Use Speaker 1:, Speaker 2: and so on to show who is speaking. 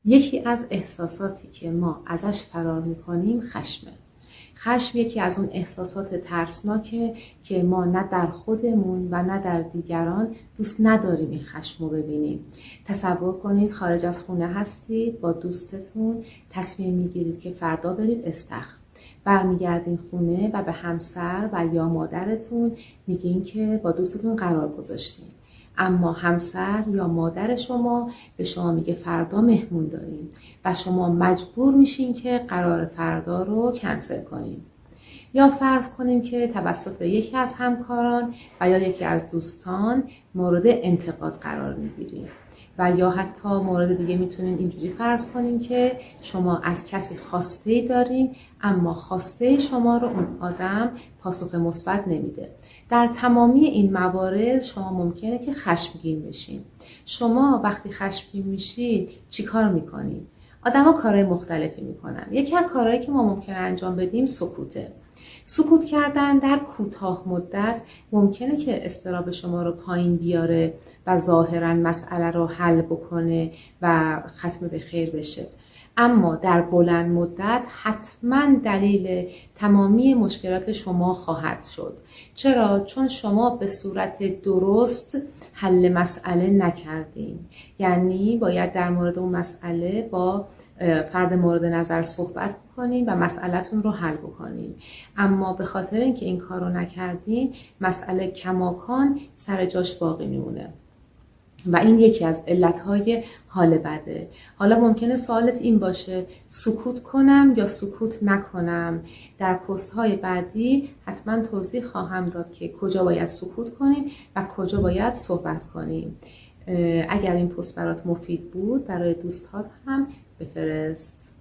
Speaker 1: یکی از احساساتی که ما ازش فرار میکنیم خشمه. خشم یکی از اون احساسات ترسناکه که ما نه در خودمون و نه در دیگران دوست نداریم این خشم رو ببینیم. تصور کنید خارج از خونه هستید، با دوستتون تصمیم میگیرید که فردا برید استخر. برمیگردین خونه و به همسر و یا مادرتون میگین که با دوستتون قرار گذاشتین. اما همسر یا مادر شما به شما میگه فردا مهمون داریم و شما مجبور میشین که قرار فردا رو کنسل کنیم. یا فرض کنیم که توسط یکی از همکاران و یا یکی از دوستان مورد انتقاد قرار میگیریم. و یا حتی مورد دیگه میتونین اینجوری فرض کنیم که شما از کسی خواسته‌ای دارین اما خواسته شما رو اون آدم پاسخ مثبت نمیده. در تمامی این موارد شما ممکنه که خشمگین بشین. شما وقتی خشمگین میشید چی کار میکنید؟ آدما کارهای مختلفی میکنن. یکی از کارهایی که ما ممکنه انجام بدیم سکوته. سکوت کردن در کوتاه مدت ممکنه که اضطراب شما رو پایین بیاره و ظاهراً مسئله رو حل بکنه و ختم به خیر بشه. اما در بلند مدت حتما دلیل تمامی مشکلات شما خواهد شد. چرا؟ چون شما به صورت درست حل مسئله نکردین. یعنی باید در مورد اون مسئله با فرد مورد نظر صحبت بکنین و مسئله‌تون رو حل بکنین. اما به خاطر اینکه این کار رو نکردین مسئله کماکان سر جاش باقی میمونه. و این یکی از علتهای حال بده. حالا ممکنه سوالت این باشه سکوت کنم یا سکوت نکنم؟ در پست های بعدی حتما توضیح خواهم داد که کجا باید سکوت کنیم و کجا باید صحبت کنیم. اگر این پست برات مفید بود برای دوستات هم بفرست.